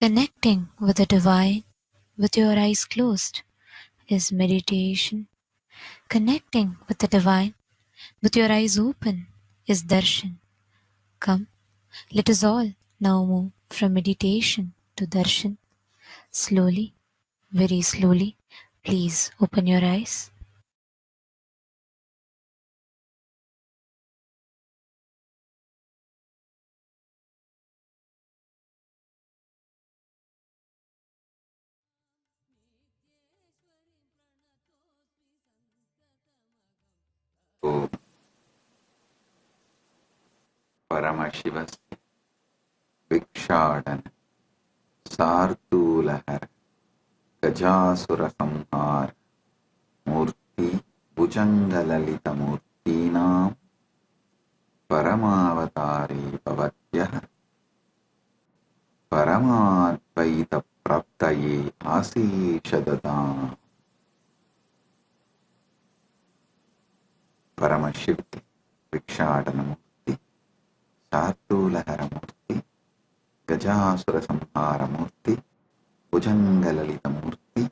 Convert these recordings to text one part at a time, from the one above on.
Connecting with the divine with your eyes closed is meditation. Connecting with the divine with your eyes open is darshan. Come, let us all now move from meditation to darshan. Slowly, very slowly, please open your eyes. So, Paramashiva's Vikshadana, Sartulahar, Gajasura Samhar, Murti, Bhujangalalita Murtinam, Paramavatari Bhavatyah, Paramadvaita Praptaye Asishadadam. Paramashivti, Vikshadana Murti, Sartulahara Murti, Gajasur संहार मूर्ति भुजंगललित मूर्ति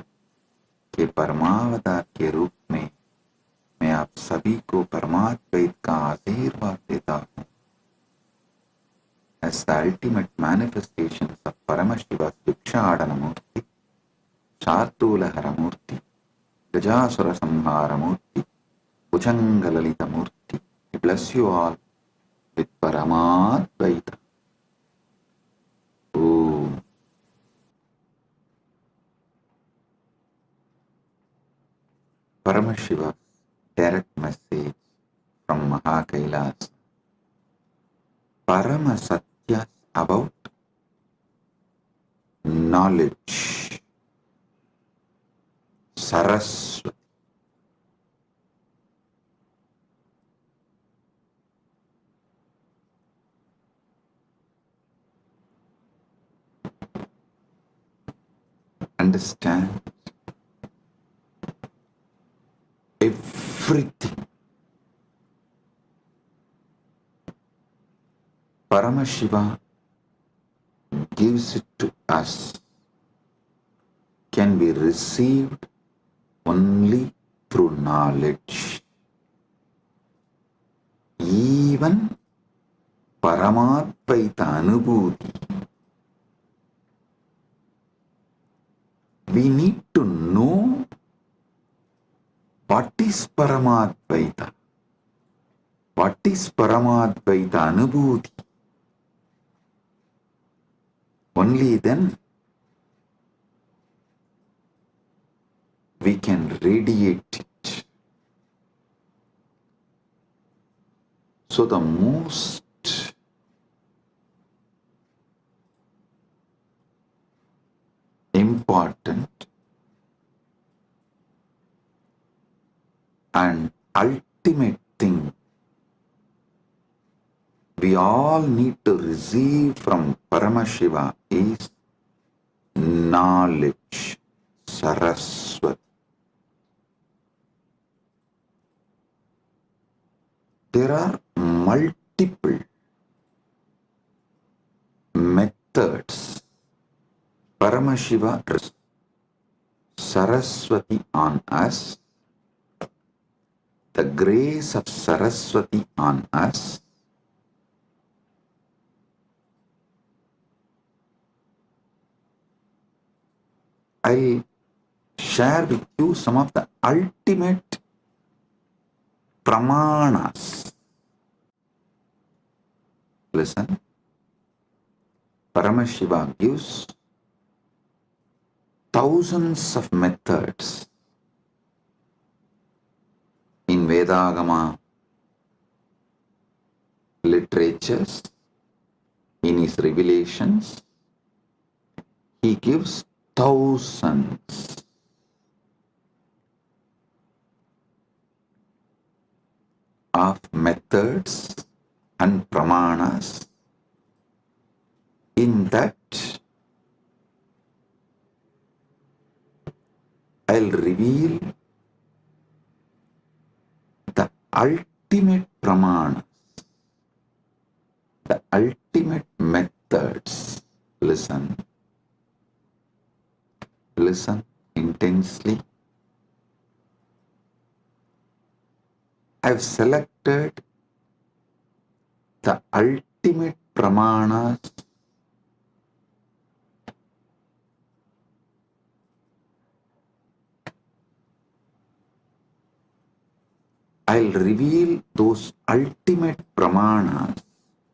के परमावतार के रूप में मैं आप सभी को परमाद्वैत का आशीर्वाद देता हूँ. As the ultimate manifestations of Paramashiva's Vikshadana Murti, Sartulahara Murti, Gajasura Samhara Murti, Bhujangalalita Murti, I bless you all with Paramadvaita. Paramashiva's direct message from KAILASA. Paramasatya about knowledge. Saraswati. Understand everything. Paramashiva gives it to us can be received only through knowledge. Even Paramadvaita Anubhuti, we need to know what is Paramadvaita, what is Paramadvaita Anubhuti. Only then we can radiate it. So the most important and ultimate thing we all need to receive from Paramashiva is knowledge, Saraswati. There are multiple methods Paramashiva Saraswati on us, the grace of Saraswati on us. I'll share with you some of the ultimate pramanas. Listen, Paramashiva gives thousands of methods in Vedagama literatures, in his revelations. He gives thousands of methods and pramanas. In that, I'll reveal the ultimate pramanas, the ultimate methods. Listen, listen intensely. I've selected the ultimate pramanas I'll reveal those ultimate pramanas.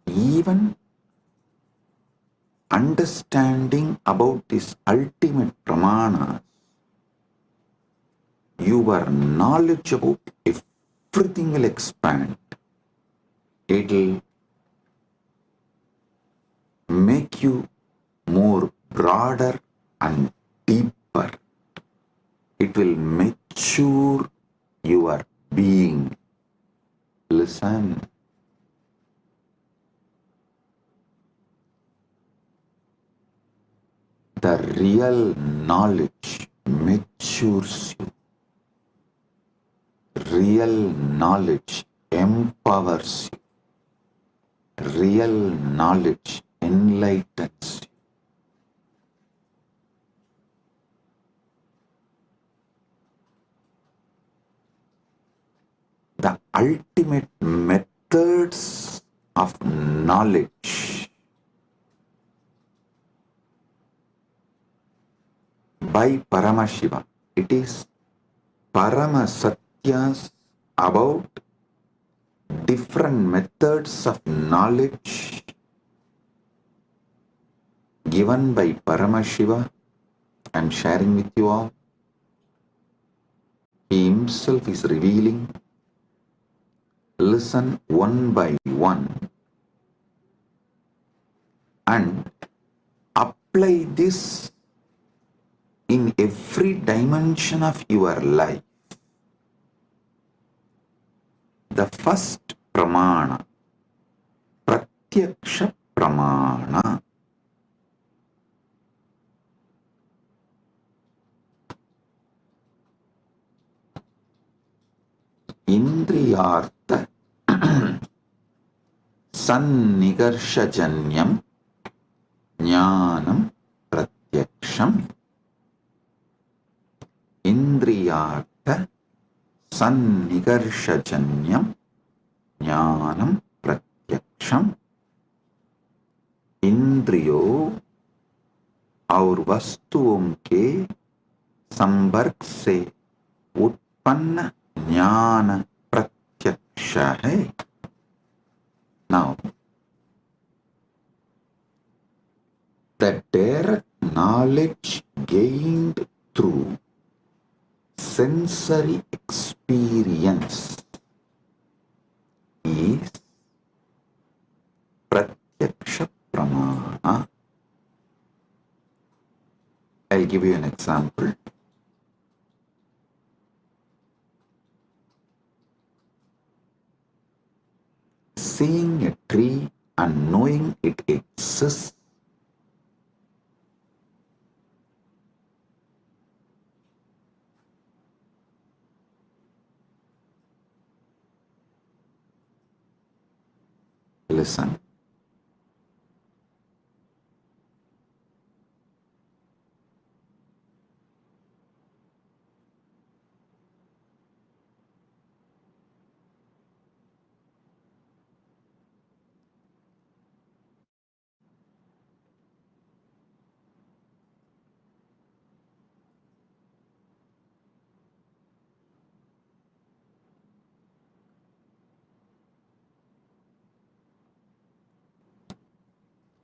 Even understanding about this ultimate pramanas, your knowledge about everything will expand. It'll make you more broader and deeper. It will mature your being. Listen. The real knowledge matures you. Real knowledge empowers you. Real knowledge enlightens you. The ultimate methods of knowledge by Paramashiva. It is Paramasatyas about different methods of knowledge given by Paramashiva. I am sharing with you all. He himself is revealing. Listen one by one and apply this in every dimension of your life. The first pramana, pratyaksha pramana. Indriyartha sannigarshajanyam jnanam pratyaksham. Indriyartha sannigarshajanyam jnanam pratyaksham. इंद्रियों और वस्तुओं के संपर्क से उत्पन्न ज्ञान प्रत्यक्ष है. Now, the direct knowledge gained through sensory experience is pratyaksha pramana. I'll give you an example. Seeing a tree and knowing it exists listen.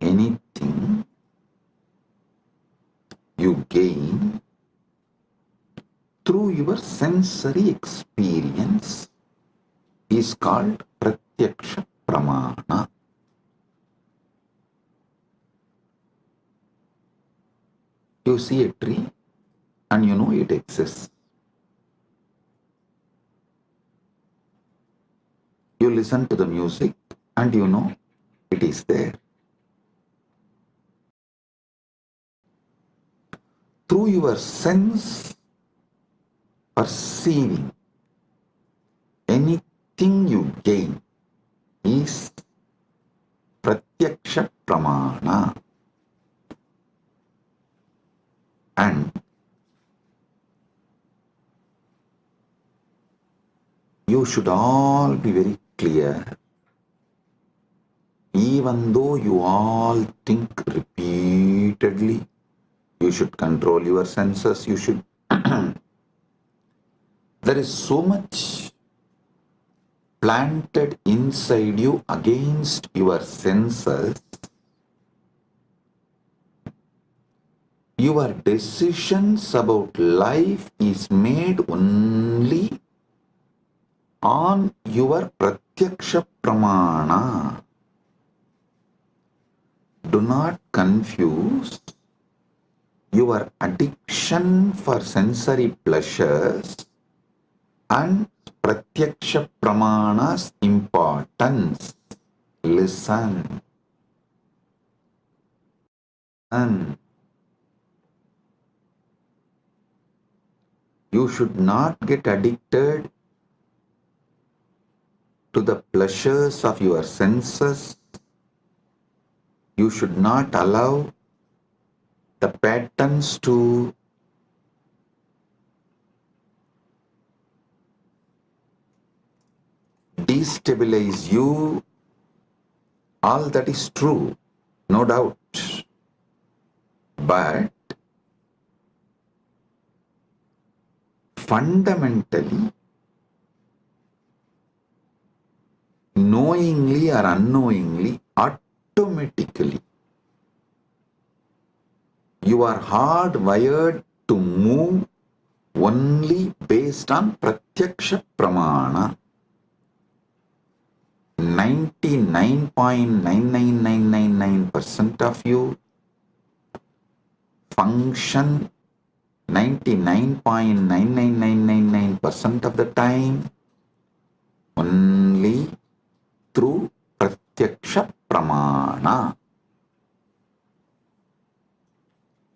Anything you gain through your sensory experience is called pratyaksha pramana. You see a tree and you know it exists. You listen to the music and you know it is there. Through your sense perceiving, anything you gain is pratyaksha pramana. And you should all be very clear. Even though you all think repeatedly, you should control your senses, you should. There is so much planted inside you against your senses. Your decisions about life is made only on your pratyaksha pramana. Do not confuse your addiction for sensory pleasures and pratyaksha pramana's importance. Listen. And you should not get addicted to the pleasures of your senses. You should not allow the patterns to destabilize you. All that is true, no doubt. But fundamentally, knowingly or unknowingly, automatically, you are hardwired to move only based on pratyaksha pramana. 99.99999% of you function 99.99999% of the time only through pratyaksha pramana.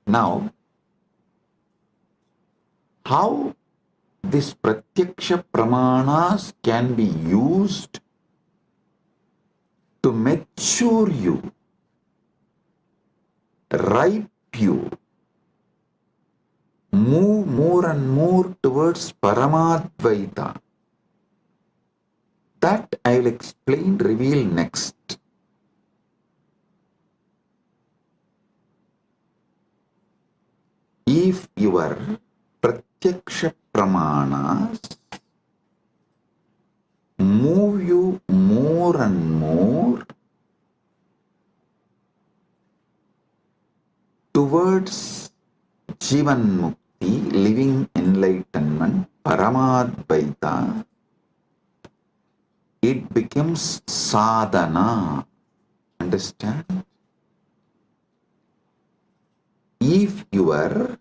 Now, how this pratyaksha pramanas can be used to mature you, ripe you, move more and more towards Paramadvaita. That I will explain, reveal next. If your pratyaksha pramanas move you more and more towards Jivan Mukti, living enlightenment, Paramadvaita, it becomes sadhana. Understand? If your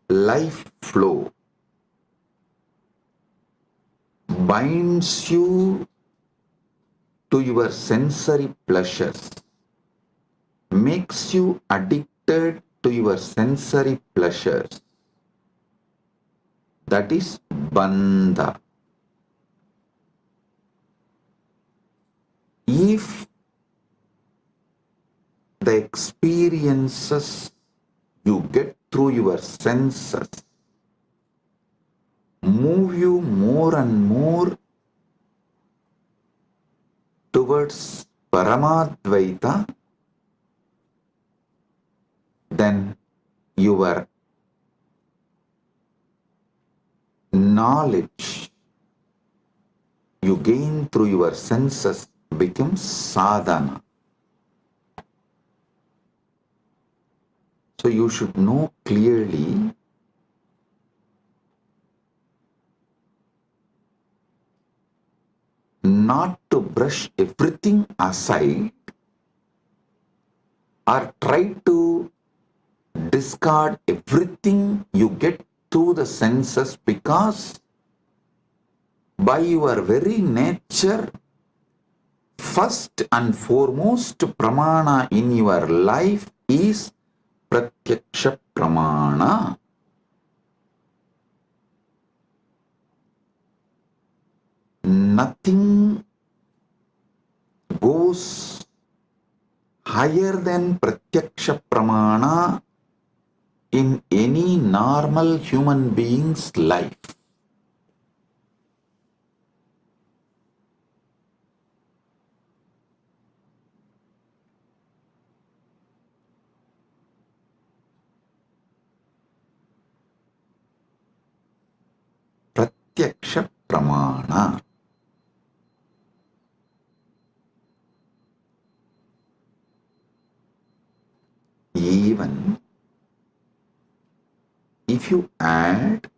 life flow binds you to your sensory pleasures, makes you addicted to your sensory pleasures, that is bandha. If the experiences you get through your senses move you more and more towards Paramadvaita, then your knowledge you gain through your senses becomes sadhana. So you should know clearly not to brush everything aside or try to discard everything you get through the senses, because by your very nature, first and foremost pramana in your life is pratyaksha pramana. Nothing goes higher than pratyaksha pramana in any normal human being's life. pramana. Even if you add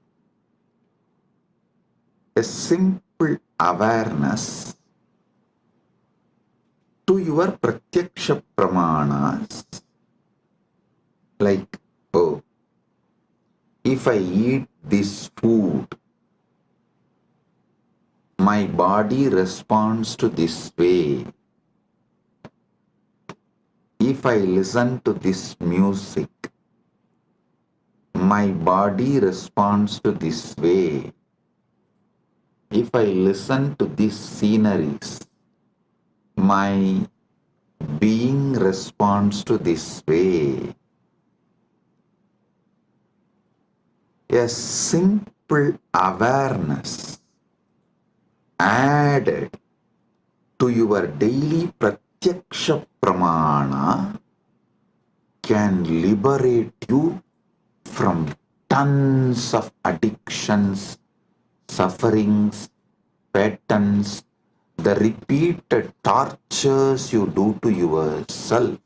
a simple awareness to your pratyaksha pramanas, like, oh, if I eat this food, my body responds to this way. If I listen to this music, my body responds to this way. If I listen to these sceneries, my being responds to this way. A simple awareness added to your daily pratyaksha pramana can liberate you from tons of addictions, sufferings, patterns, the repeated tortures you do to yourself.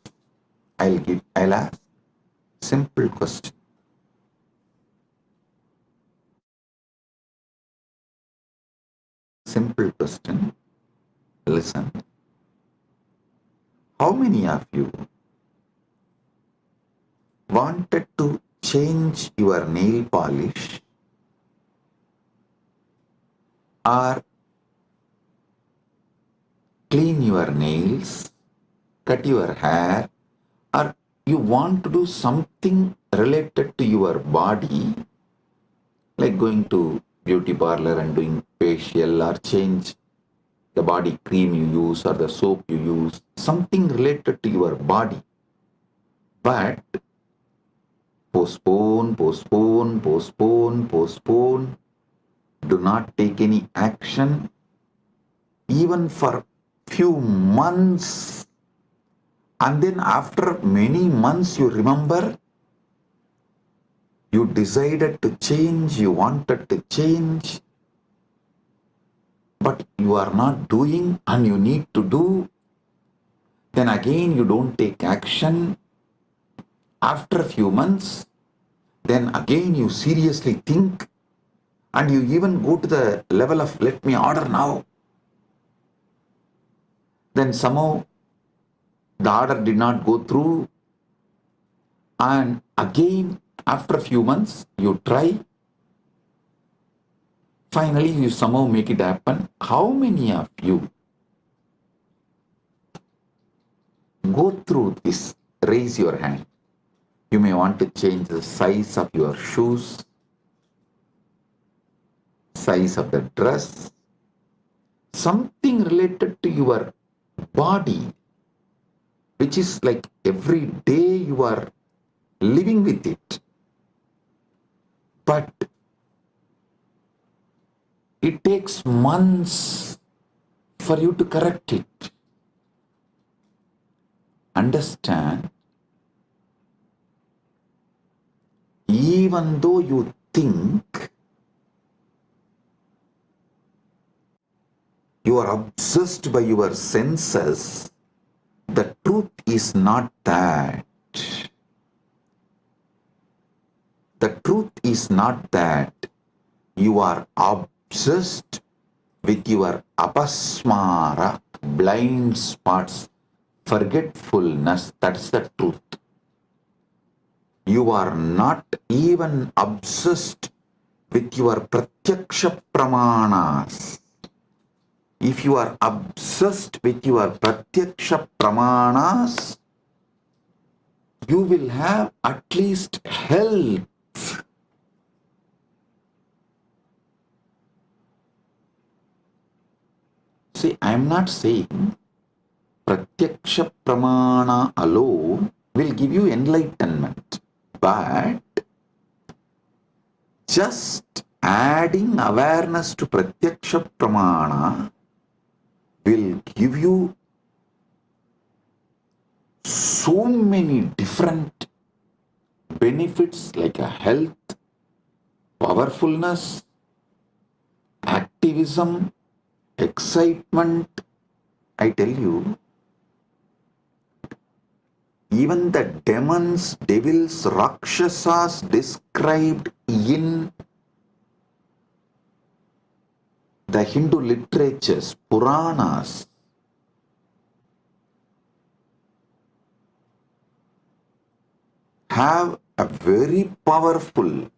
I'll ask simple question. Simple question. Listen. How many of you wanted to change your nail polish or clean your nails, cut your hair, or you want to do something related to your body, like going to beauty parlor and doing facial, or change the body cream you use or the soap you use, something related to your body, but postpone, do not take any action, even for few months, and then after many months you remember you decided to change, you wanted to change, but you are not doing and you need to do. Then again you don't take action. After a few months, then again you seriously think, and you even go to the level of let me order now. Then somehow the order did not go through, and again after a few months you try. Finally you somehow make it happen. How many of you go through this? Raise your hand. You may want to change the size of your shoes, size of the dress, something related to your body, which is like every day you are living with it. But it takes months for you to correct it. Understand, even though you think you are obsessed by your senses, the truth is not that. The truth is not that you are obsessed with your apasmara, blind spots, forgetfulness. That's the truth. You are not even obsessed with your pratyaksha pramanas. If you are obsessed with your pratyaksha pramanas, you will have at least health. See, I am not saying pratyaksha pramana alone will give you enlightenment, but just adding awareness to pratyaksha pramana will give you so many different benefits, like a health, powerfulness, activity, activism, excitement, I tell you, even the demons, devils, Rakshasas described in the Hindu literatures, Puranas, have a very powerful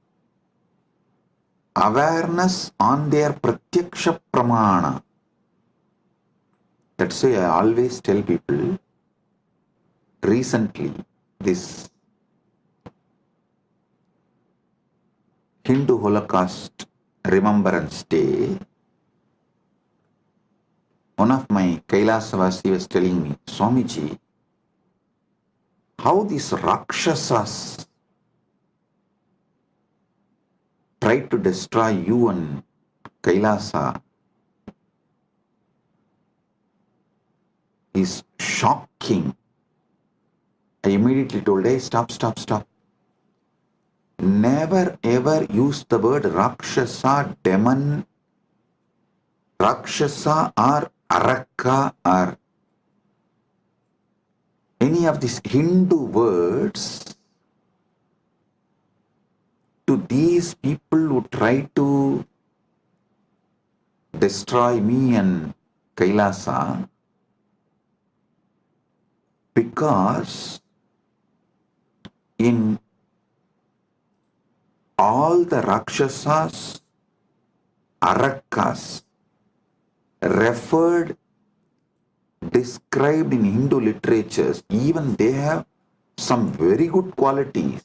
awareness on their pratyaksha pramana. That's why I always tell people, recently, this Hindu Holocaust Remembrance Day, one of my KAILASA was telling me, Swamiji, how these Rakshasas tried to destroy you and Kailasa is shocking. I immediately told, hey, stop. Never ever use the word Rakshasa, demon, Rakshasa or Araka or any of these Hindu words to these people who try to destroy me and Kailasa, because in all the Rakshasas, Arakas referred, described in Hindu literatures, even they have some very good qualities.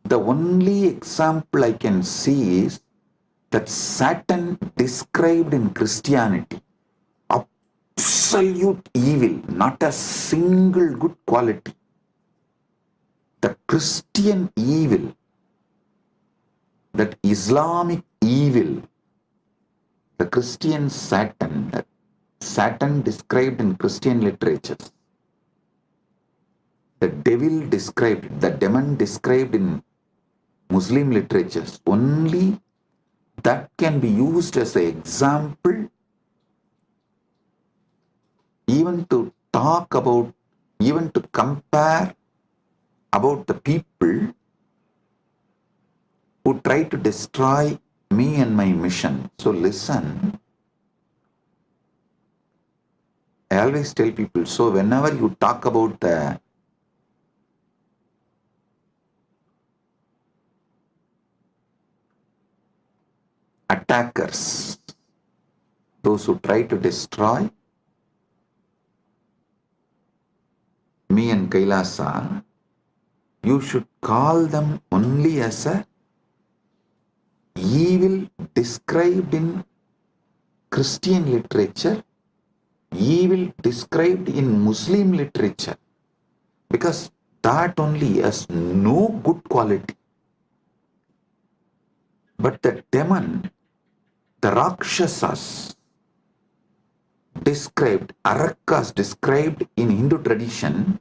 The only example I can see is that Satan described in Christianity, absolute evil, not a single good quality. The Christian evil, that Islamic evil, the Christian Satan, that Satan described in Christian literatures, the devil described, the demon described in Muslim literatures, only that can be used as an example even to talk about, even to compare about the people who try to destroy me and my mission. So listen, I always tell people, so whenever you talk about the attackers, those who try to destroy me and Kailasa, you should call them only as a evil described in Christian literature, evil described in Muslim literature, because that only has no good quality. But the demon, the Rakshasas described, Arakas described in Hindu tradition,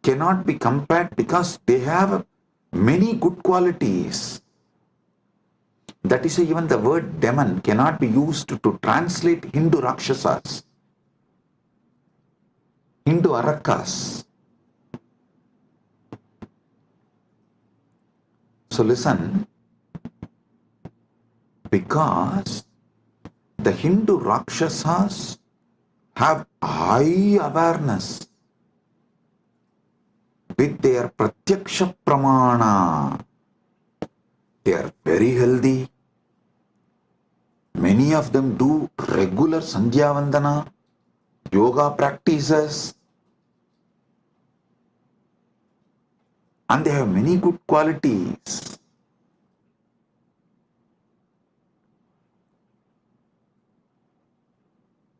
cannot be compared because they have many good qualities. That is why even the word demon cannot be used to translate Hindu Rakshasas, Hindu Arakas. So listen, because the Hindu Rakshasas have high awareness with their pratyaksha pramana. They are very healthy. Many of them do regular Sandhya Vandana, yoga practices, and they have many good qualities.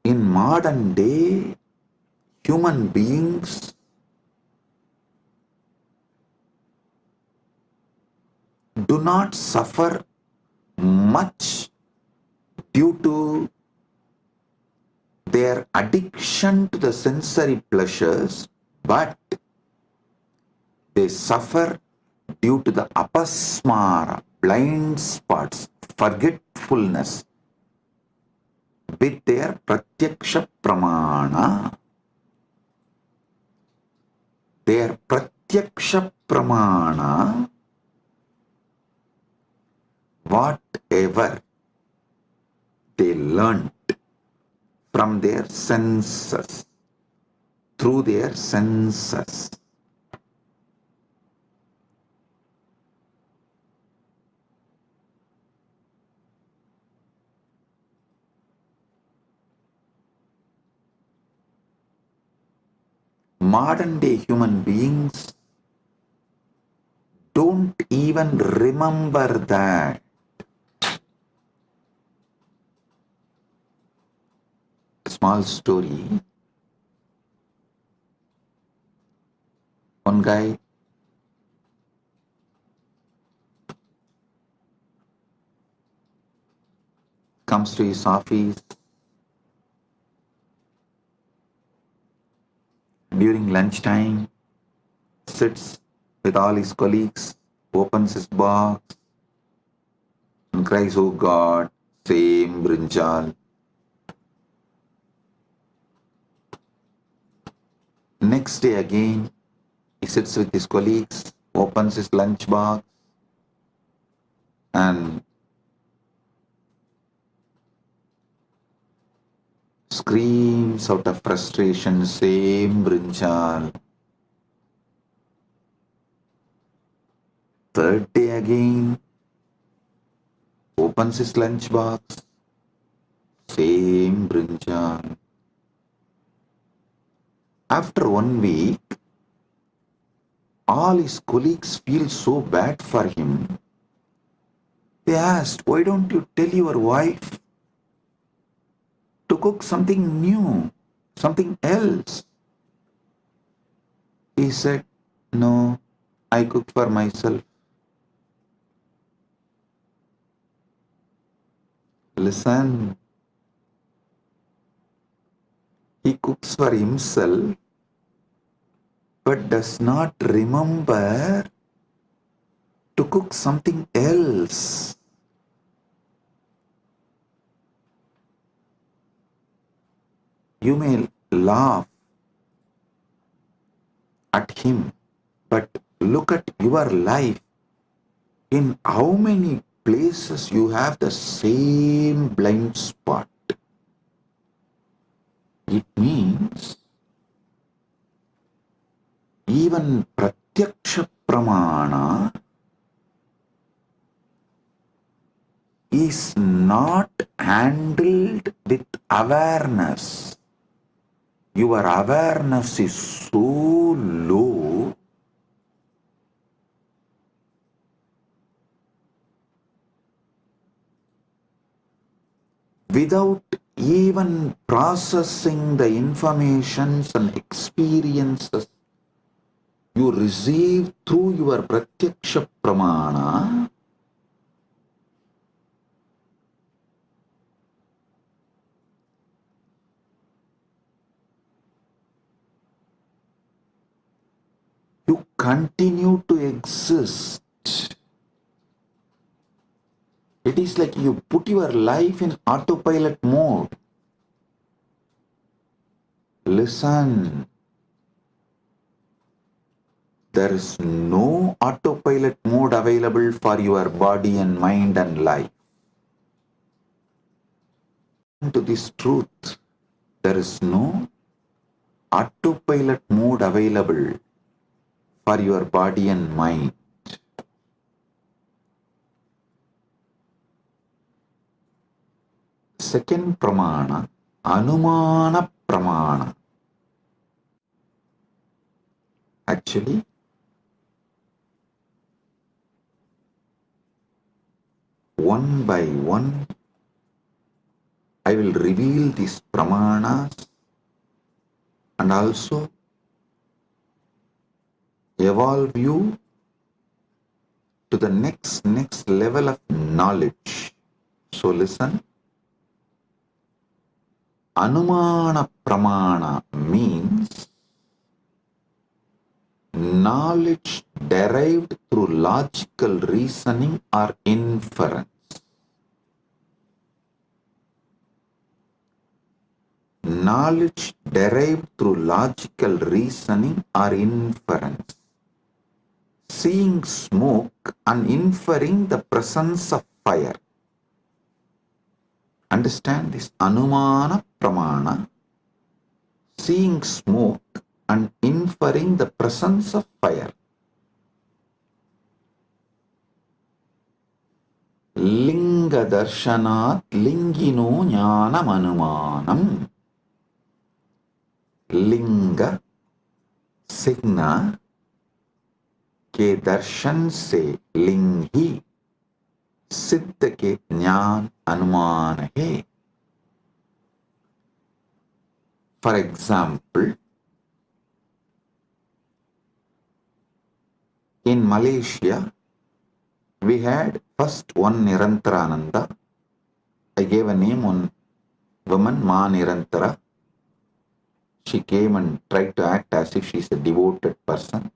In modern day, human beings do not suffer much due to their addiction to the sensory pleasures, but they suffer due to the apasmara, blind spots, forgetfulness, with their pratyaksha pramana. Their pratyaksha pramana, whatever they learnt from their senses, through their senses. Modern day human beings don't even remember that. Small story. One guy comes to his office during lunchtime, sits with all his colleagues, opens his box and cries, "Oh God, same brinjal." Next day again, he sits with his colleagues, opens his lunch box and screams out of frustration, "Same brinjal." Third day again, opens his lunch box, same brinjal. After 1 week, all his colleagues feel so bad for him. They asked, "Why don't you tell your wife to cook something new, something else?" He said, "No, I cook for myself." Listen, he cooks for himself but does not remember to cook something else. You may laugh at him, but look at your life. In how many places you have the same blind spot? It means even pratyaksha pramana is not handled with awareness. Your awareness is so low without even processing the informations and experiences you receive through your pratyaksha pramana. You continue to exist. It is like you put your life in autopilot mode. Listen, there is no autopilot mode available for your body and mind and life. To this truth, there is no autopilot mode available for your body and mind. Second pramana, anumana pramana. Actually, one by one, I will reveal these pramanas and also evolve you to the next level of knowledge. So listen, anumana pramana means knowledge derived through logical reasoning or inference. Knowledge derived through logical reasoning or inference. Seeing smoke and inferring the presence of fire. Understand this? Anumana pramana. Seeing smoke and inferring the presence of fire. Linga darshanat lingino jnanam anumanam. लिंग सिग्ना के दर्शन से लिंग ही सिद्ध के ज्ञान अनुमान है. For example, in Malaysia, we had first one Nirantarananda. I gave a name on woman, Ma Nirantara. She came and tried to act as if she is a devoted person.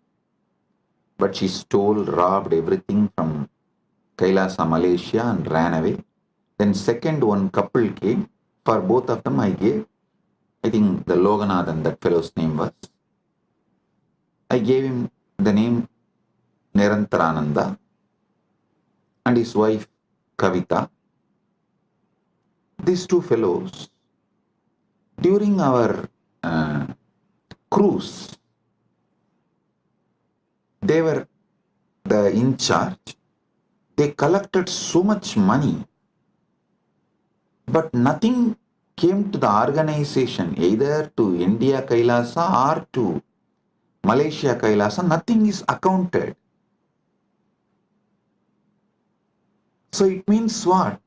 But she stole, robbed everything from KAILASA, Malaysia and ran away. Then second one couple came. For both of them I gave, I think the Loganathan, that fellow's name was. I gave him the name Nirantarananda and his wife Kavita. These two fellows, during our cruise, they were the in charge. They collected so much money, but nothing came to the organization, either to India KAILASA or to Malaysia KAILASA. Nothing is accounted. So it means what?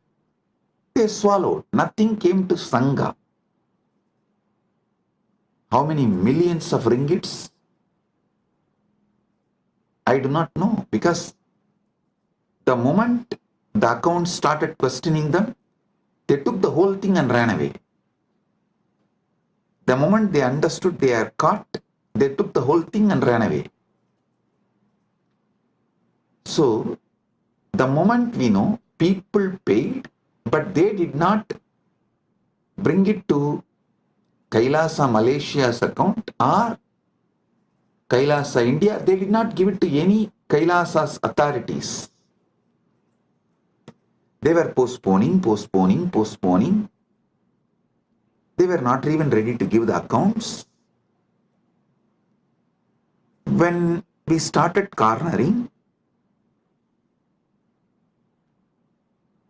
They swallowed. Nothing came to Sangha. How many millions of ringgits? I do not know, because the moment the accounts started questioning them, they took the whole thing and ran away. The moment they understood they are caught, they took the whole thing and ran away. So, the moment we know, people paid, but they did not bring it to KAILASA Malaysia's account or KAILASA India. They did not give it to any KAILASA's authorities. They were postponing. They were not even ready to give the accounts. When we started cornering,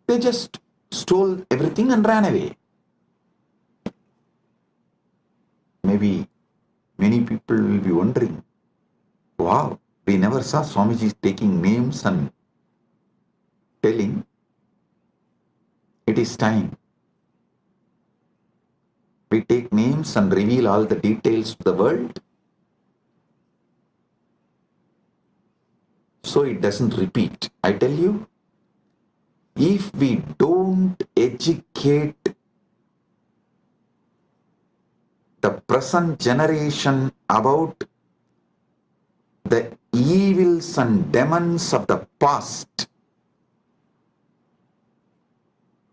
they just stole everything and ran away. Maybe many people will be wondering, wow, we never saw Swamiji taking names and telling. It is time. We take names and reveal all the details to the world, so it doesn't repeat. I tell you, if we don't educate the present generation about the evils and demons of the past,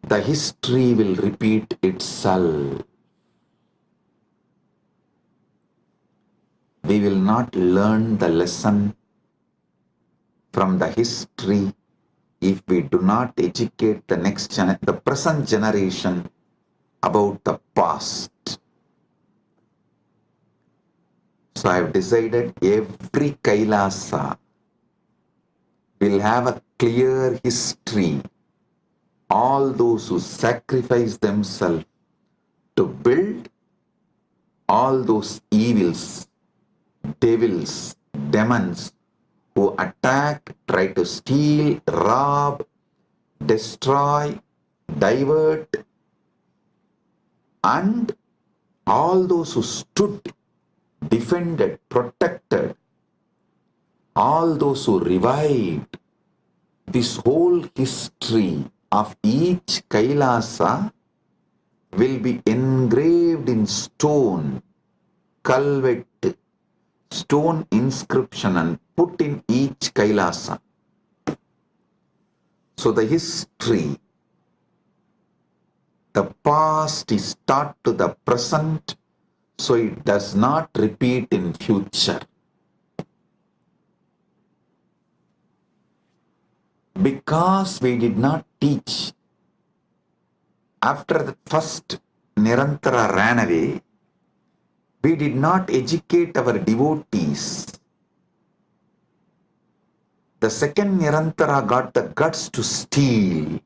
the history will repeat itself. We will not learn the lesson from the history if we do not educate the present generation about the past. So I have decided every KAILASA will have a clear history. All those who sacrifice themselves to build, all those evils, devils, demons who attack, try to steal, rob, destroy, divert, and all those who stood, defended, protected, all those who revived, this whole history of each KAILASA will be engraved in stone, culvet, stone inscription and put in each Kailasa. So the history, the past is taught to the present, so it does not repeat in future. Because we did not teach, after the first Nirantara ran away, we did not educate our devotees. The second Nirantara got the guts to steal,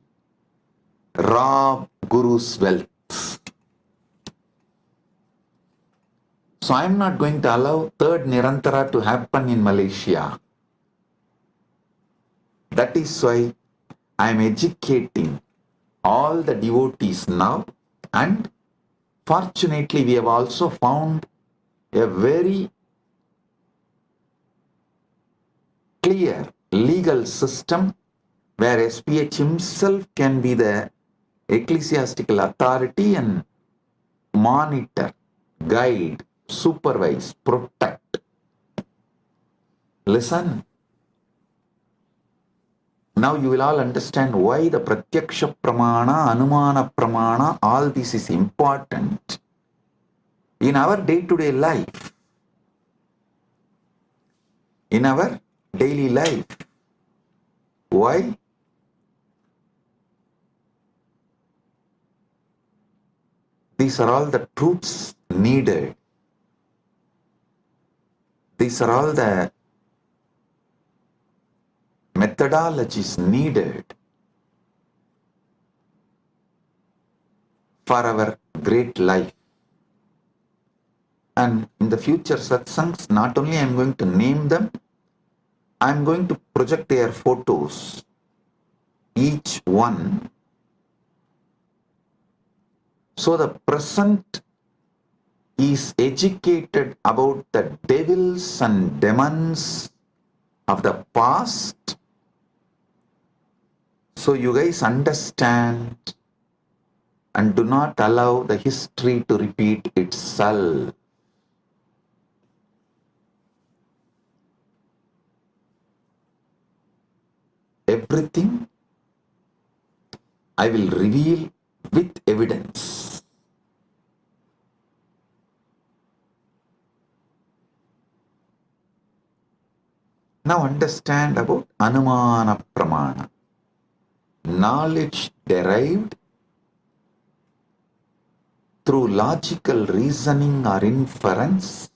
rob Guru's wealth. So I am not going to allow third Nirantara to happen in Malaysia. That is why I am educating all the devotees now, and fortunately we have also found a very clear legal system where SPH himself can be the ecclesiastical authority and monitor, guide, supervise, protect. Listen. Now you will all understand why the Pratyaksha Pramana, Anumana Pramana, all this is important in our day-to-day life. In our daily life. Why? These are all the truths needed. These are all the methodologies needed for our great life. And in the future satsangs, not only I am going to name them, I am going to project their photos, each one. So the present is educated about the devils and demons of the past. So you guys understand and do not allow the history to repeat itself. Everything I will reveal with evidence. Now understand about Anumana Pramana. Knowledge derived through logical reasoning or inference,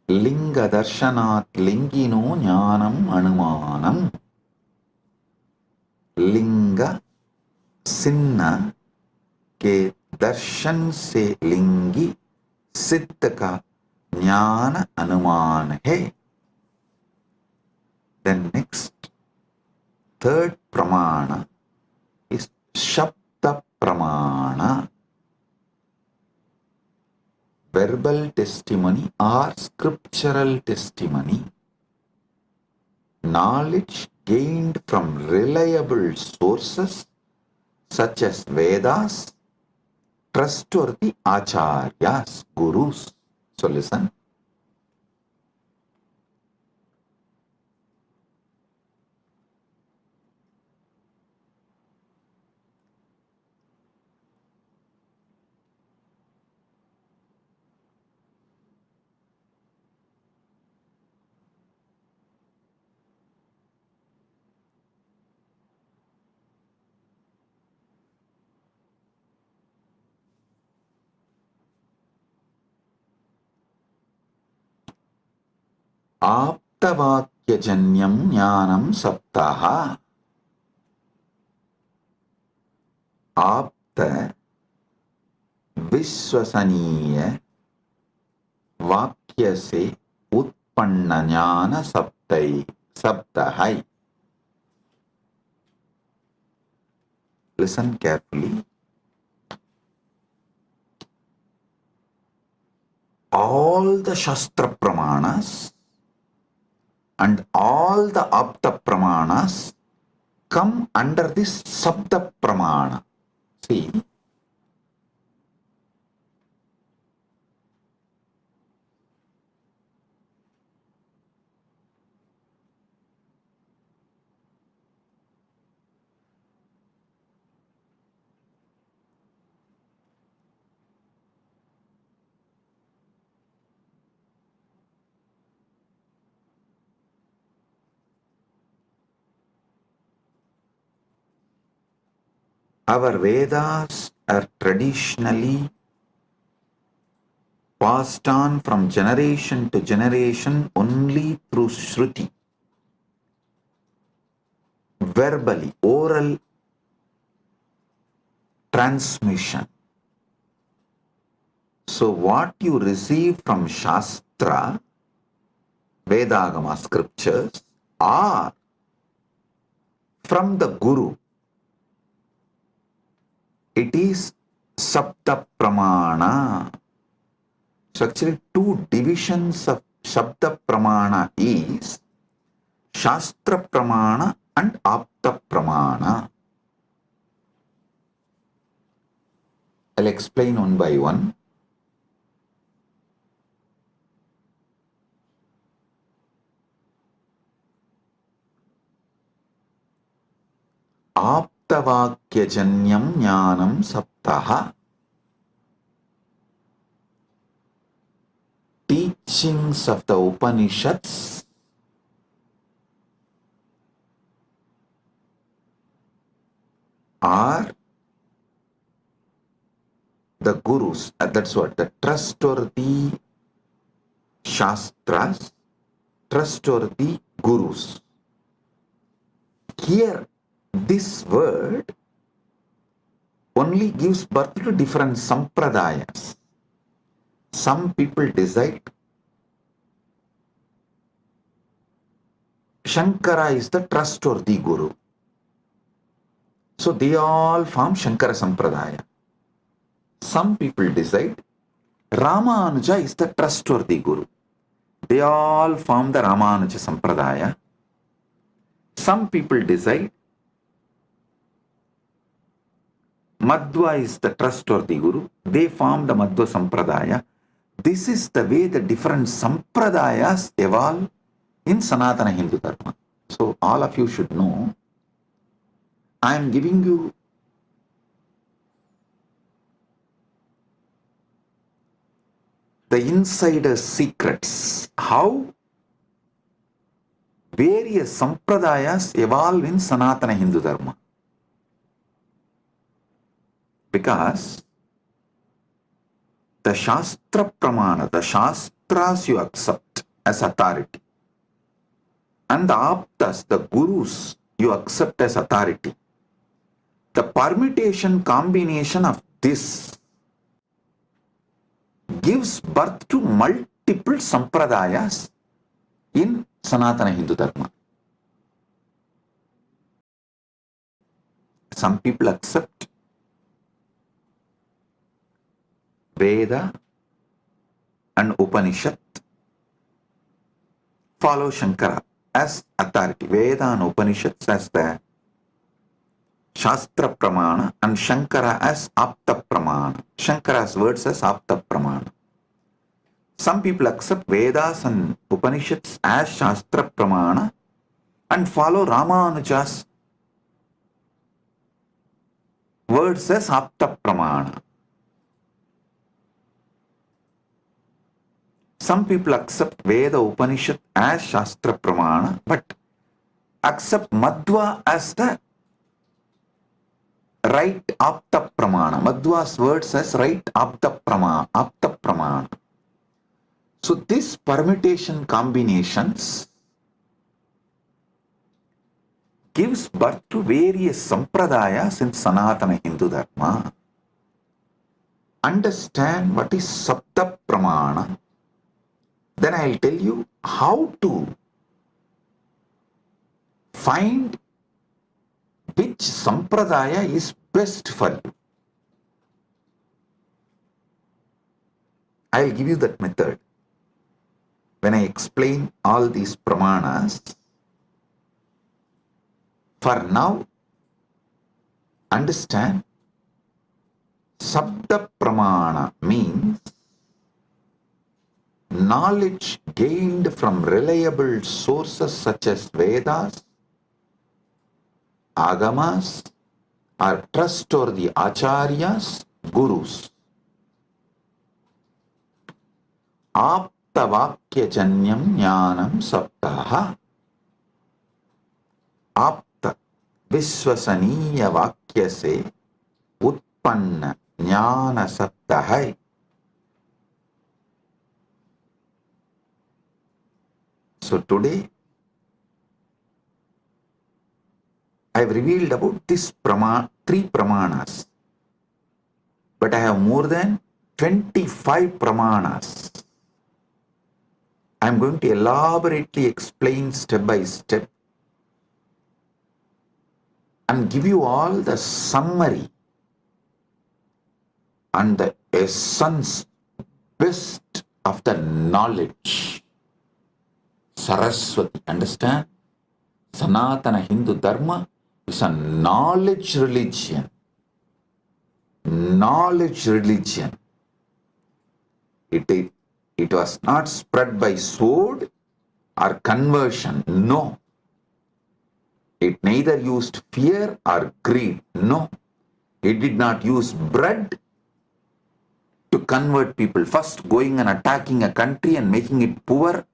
Linga Darshanat Lingino Jnanam Anumanam. Linga सिन्ना के दर्शन से लिंगी सिद्ध का ज्ञान अनुमान है. Then next, third pramana is Shabda Pramana, verbal testimony or scriptural testimony, knowledge gained from reliable sources such as Vedas, trustworthy acharyas, gurus. So listen. आप्तवाक्यजन्यं ज्ञानं सप्ताह. आप्त विश्वसनीय वाक्य से उत्पन्न ज्ञान शब्द है. Listen carefully. All the Shastra Pramanas And all the apta pramanas come under this sabda pramana. See, our Vedas are traditionally passed on from generation to generation only through Shruti, verbally, oral transmission. So what you receive from Shastra, Vedagama scriptures, are from the Guru. It is Sabda Pramana. So actually two divisions of Shabda Pramana is Shastra Pramana and Apta Pramana. I'll explain one by one. Aptavakyajanyam jnanam saptaha. Teachings of the Upanishads are the Gurus. That's what the trustworthy Shastras, trustworthy Gurus. Here, this word only gives birth to different sampradayas. Some people decide Shankara is the trustworthy Guru. So they all form Shankara Sampradaya. Some people decide Ramanuja is the trustworthy Guru. They all form the Ramanuja Sampradaya. Some people decide Madhva is the trustworthy Guru. They form the Madhva Sampradaya. This is the way the different Sampradayas evolve in Sanatana Hindu Dharma. So all of you should know, I am giving you the insider secrets, how various Sampradayas evolve in Sanatana Hindu Dharma. Because the Shastra Pramana, the Shastras you accept as authority, and the Aptas, the Gurus, you accept as authority. The permutation combination of this gives birth to multiple Sampradayas in Sanatana Hindu Dharma. Some people accept Veda and Upanishad, follow Shankara as authority. Veda and Upanishads as the Shastra Pramana and Shankara as Apta Pramana. Shankara's words as Apta Pramana. Some people accept Vedas and Upanishads as Shastra Pramana and follow Ramanuja's words as Apta Pramana. Some people accept Veda Upanishad as Shastra Pramana but accept Madhva as the right Apta Pramana. Madhva's words as right Apta Pramana. So this permutation combinations gives birth to various Sampradayas in Sanatana Hindu Dharma. Understand what is Sabda Pramana. Then I'll tell you how to find which Sampradaya is best for you. I'll give you that method. when I explain all these pramanas, for now, understand, Sabda Pramana means knowledge gained from reliable sources such as Vedas, Agamas, or trustworthy Acharyas, Gurus. Aptavakyajanyam jnanam saptaha. Apta विश्वसनीय वाक्य से उत्पन्न ज्ञान सत्य है. So today I have revealed about this three pramanas, but I have more than 25 pramanas. I am going to elaborately explain step by step and give you all the summary and the essence, best of the knowledge. Saraswati, understand? Sanatana Hindu Dharma is a knowledge religion. Knowledge religion. It was not spread by sword or conversion. No. It neither used fear or greed. No. It did not use bread to convert people. First going and attacking a country and making it poor,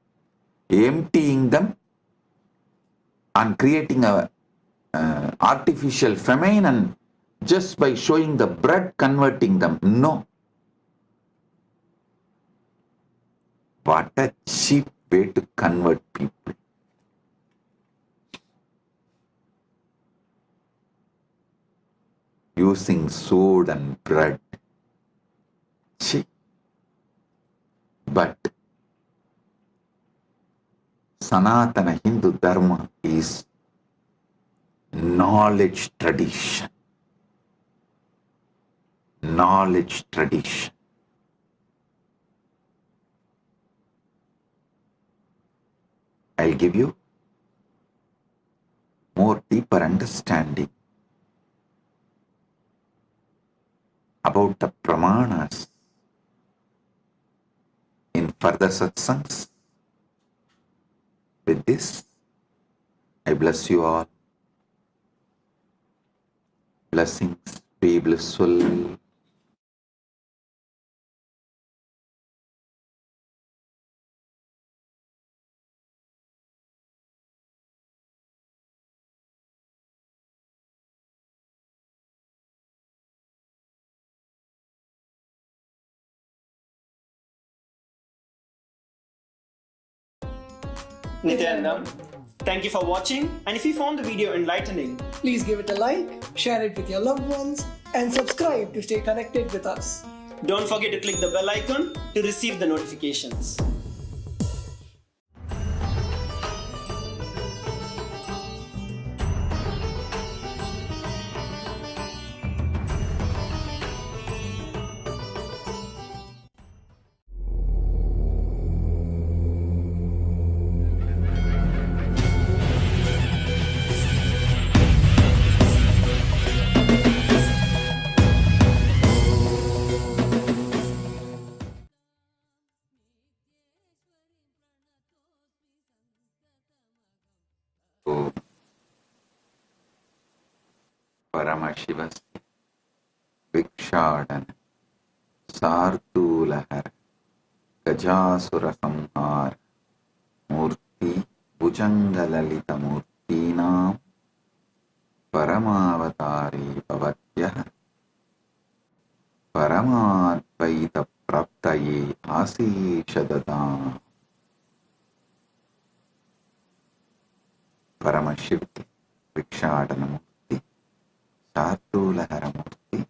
emptying them, and creating a artificial famine, and just by showing the bread converting them. No. What a cheap way to convert people. Using sword and bread. Cheap. But Sanatana Hindu Dharma is knowledge tradition. Knowledge tradition. I'll give you more deeper understanding about the pramanas in further satsangs. With this, I bless you all. Blessings, be blissful. Nithyananda, thank you for watching, and if you found the video enlightening, please give it a like, share it with your loved ones, and subscribe to stay connected with us. Don't forget to click the bell icon to receive the notifications. Paramashiva Vikshadana Sartulahara Gajasura Samhara Murti Bhujangalalita Murtinam Paramavatari Bhavatyah Paramadvaita Praptaye Asishadadam. Paramashiva Vikshadana Murti Sartulahara Murti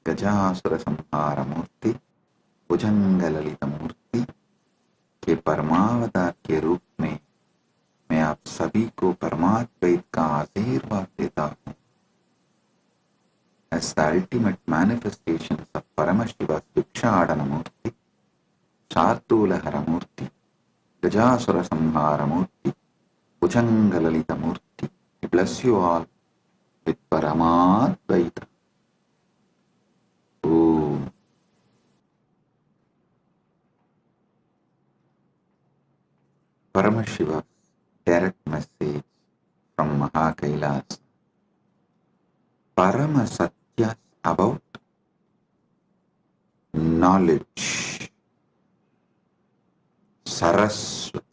Gajasur संहार मूर्ति भुजंगललित मूर्ति के परमावतार के रूप में मैं आप सभी को परमाद्वैत का आशीर्वाद देता हूँ. As the ultimate manifestations of Paramashiva's Vikshadana Murti, Sartulahara Murti, Gajasura Samhara Murti, Bhujangalalita Murti. I bless you all with Paramadvaita. Om. Paramashiva direct message from KAILASA. Parama Satyas about knowledge. Saraswati.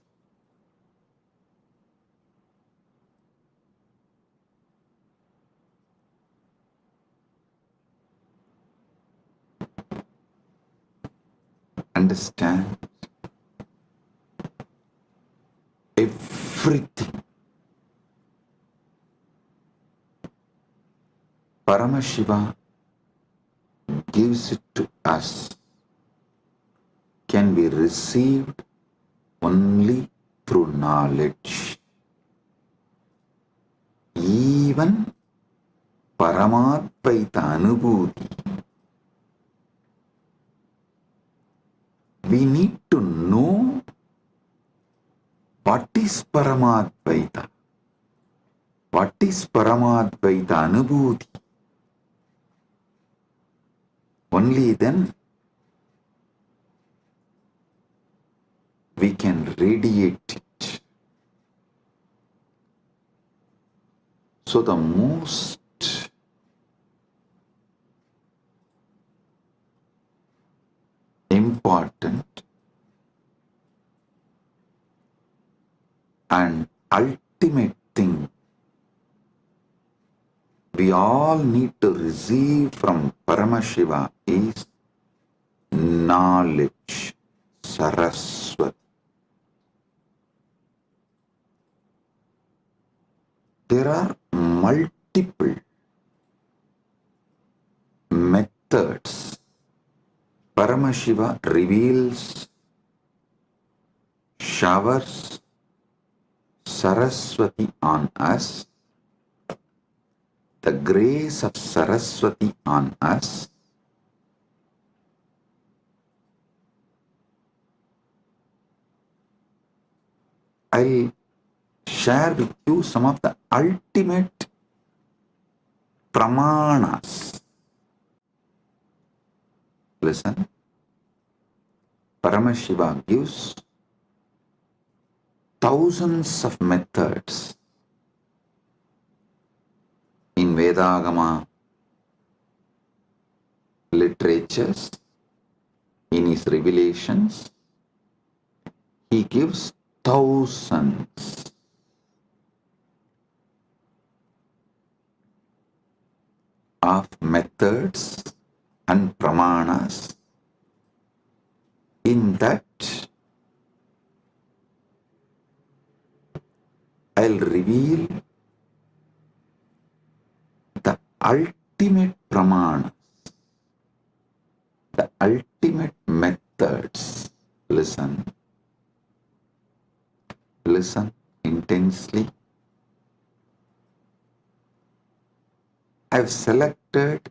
Understand everything. Paramashiva gives it to us, can be received only through knowledge. Even Paramadvaita Anubhuti, we need to know what is Paramadvaita. What is Paramadvaita Anubhuti? Only then we can radiate it. So the most important and ultimate thing we all need to receive from Paramashiva is knowledge, Saraswati. There are multiple methods Paramashiva reveals, showers Saraswati on us, the grace of Saraswati on us. I'll share with you some of the ultimate pramanas. Listen, Paramashiva gives thousands of methods in Vedagama literatures, in his revelations. He gives thousands of methods and pramanas. In that, I'll reveal the ultimate pramanas, the ultimate methods. Listen. Listen intensely. I've selected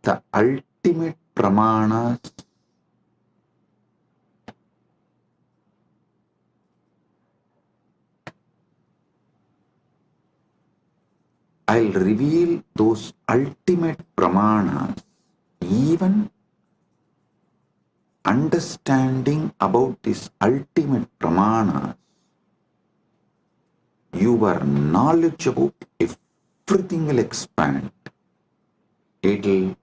the ultimate pramanas I'll reveal those ultimate pramanas. Even understanding about this ultimate pramanas, your knowledge about everything will expand. It'll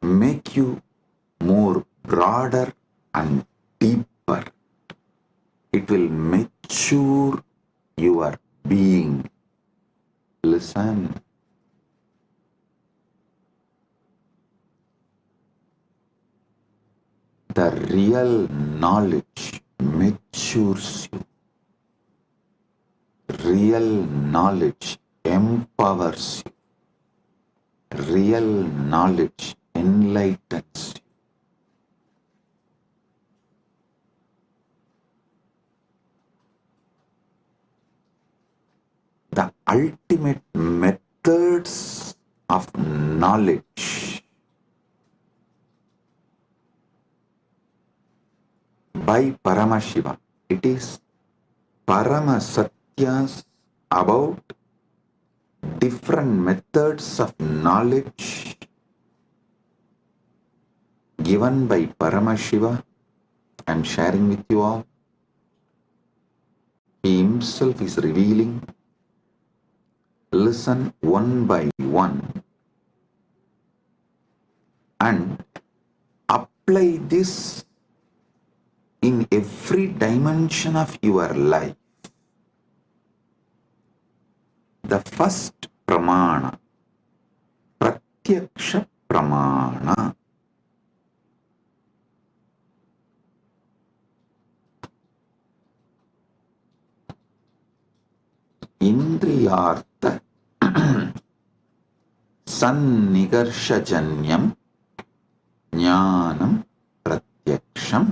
make you more broader and deeper. It will mature your being. Listen. The real knowledge matures you. Real knowledge empowers you. Real knowledge enlightens you. The ultimate methods of knowledge by Paramashiva. It is Paramasatyas about different methods of knowledge given by Paramashiva. I am sharing with you all. He himself is revealing. Listen one by one and apply this in every dimension of your life. The first pramana, pratyaksha pramana. Indriyartha sannigarshajanyam jnanam pratyaksham.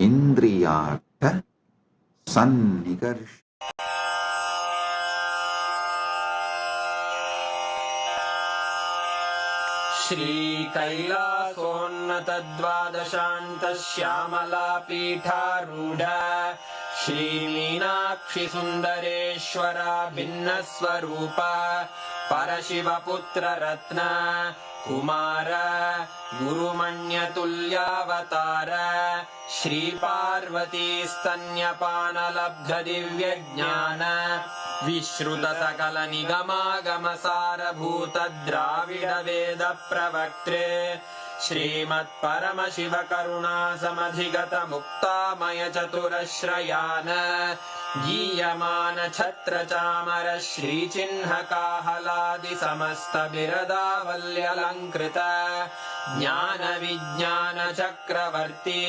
Indriyartha sannigarsh. Shri कैलासोन्नतद्वादशान्त Shyamala पीठारूढ Shri Meenakshi सुन्दरेश्वरा भिन्नस्वरूप परशिवपुत्र रत्न कुमार गुरुमण्यतुल्यावतार श्री पार्वती स्तन्यपानलब्ध दिव्यज्ञान विश्रुत सकल निगमागम सारभूत द्राविड वेद प्रवक्त्रे श्रीमत् परमशिव करुणा समधिगत मुक्तामय चतुरश्रयान गीयमान छत्र चामर श्रीचिह्न काहलादि समस्त बिरदावल्यलङ्कृत ज्ञान विज्ञान चक्रवर्ती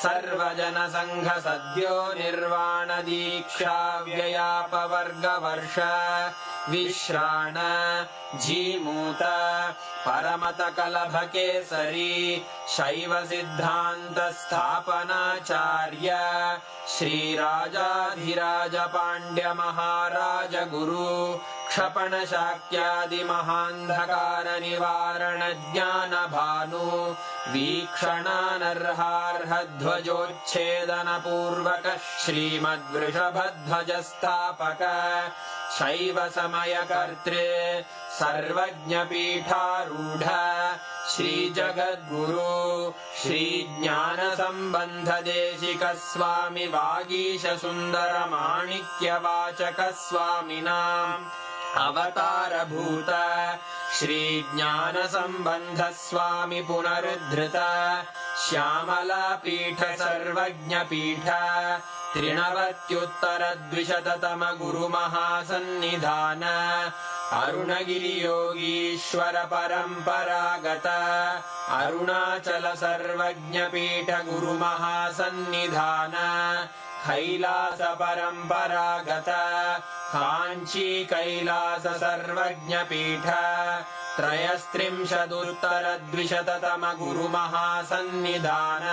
सर्वजन संघ सद्यो निर्वाण दीक्षा व्ययापवर्गवर्ष विश्राण जीमूत परमत कलभ केसरी शैव सिद्धांत स्थापनाचार्य श्रीराजाधिराज पांड्य महाराज गुरु क्षपण शाक्यादि महांधकार निवारण ज्ञान भानु वीक्षणानर्हार्ह ध्वजोच्छेदन पूर्वक श्रीमद्वृषभध्वज स्थापक शैव समय कर्त्रे सर्वज्ञ पीठारूढ़ श्री जगद्गुरु श्री ज्ञान संबंध देशिक स्वामी वागीश सुंदर माणिक्य वाचक स्वामिनाम् अवतार भूत श्री ज्ञान संबंध स्वामी पुनरुद्धृत श्यामला पीठ सर्वज्ञ पीठ त्रिनवत्युत्तर द्विशततम गुरु महासन्निधान अरुणगिरि योगीश्वर परंपरागत अरुणाचल सर्वज्ञ पीठ गुरु महासन्निधान कैलास परंपरागत कांची कैलास सर्वज्ञ पीठ त्रयस्त्रिंशदुत्तर द्विशततम गुरु महासन्निधान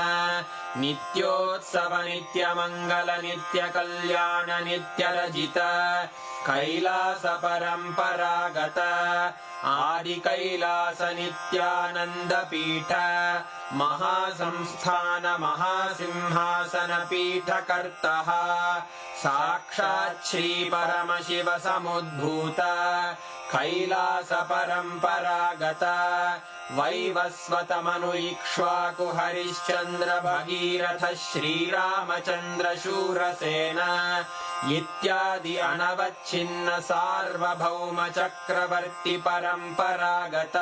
नित्योत्सव नित्य मंगल नित्य कल्याण नित्य रजित कैलास परंपरागत आदि कैलास नित्यानंद पीठ महासंस्थान महासिंहासन पीठ कर्तः साक्षात् श्री परमशिव समुद्भूत कैलास परंपरागत वैवस्वत मनु इक्ष्वाकु हरिश्चंद्र भगीरथ श्रीरामचंद्र शूरसेन इत्यादि अनवच्छिन्न सार्वभौम चक्रवर्ती परंपरागत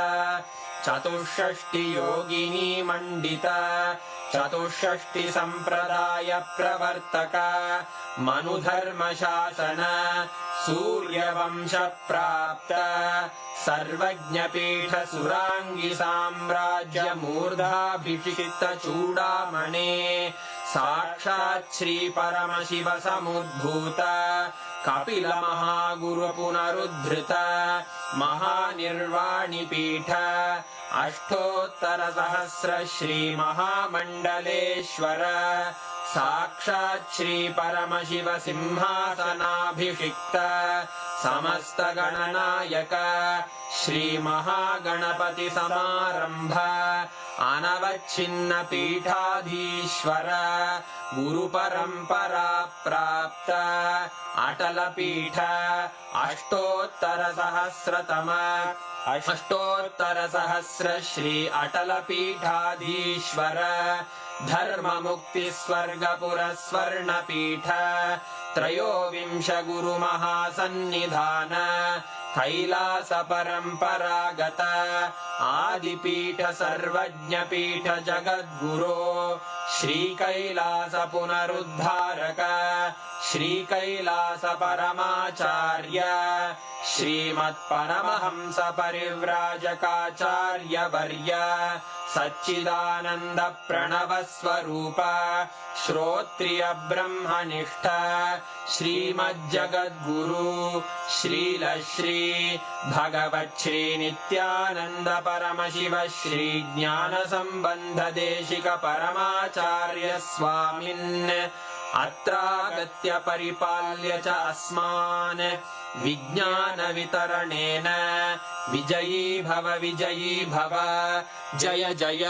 चतुष्षष्टि योगिनी मंडित चतुष्षष्टि संप्रदाय प्रवर्तक मनुधर्म शासन सूर्यवंश प्राप्त सर्वज्ञ पीठ सुरांगी साम्राज्य मूर्धाभिषिक्त चूड़ामणे साक्षात् श्री परमशिव समुद्भूत कपिल महागुरु पुनरुद्धृत महानिर्वाणि पीठ अष्टोत्तर सहस्र श्री महामंडलेश्वर साक्षात् श्री परमशिव सिंहासनाभिषिक्त समस्तगणनायक श्रीमहागणपतिसमारम्भ अनवच्छिन्नपीठाधीश्वर गुरुपरम्परा प्राप्त अटलपीठ अष्टोत्तरसहस्र श्री अटलपीठाधीश्वर धर्ममुक्तिस्वर्गपुरस्वर्णपीठ त्रयोविंश गुरुमहासन्निधान कैलास परम्परागत आदिपीठ सर्वज्ञपीठ जगद्गुरो श्रीकैलास पुनरुद्धारक श्रीकैलास परमाचार्य श्रीमत्परमहंस परिव्राजकाचार्यवर्य सच्चिदानन्द प्रणव स्वरूप श्रोत्रिय ब्रह्मनिष्ठ श्रीमज्जगद्गुरु श्रीलश्री भगवच्छ्री नित्यानन्द परमशिव श्री ज्ञानसम्बन्ध देशिक परमाचार्य स्वामिन् अत्रागत्य परिपाल्य च अस्मान् विज्ञान वितरणेन विजयी भव जय जय।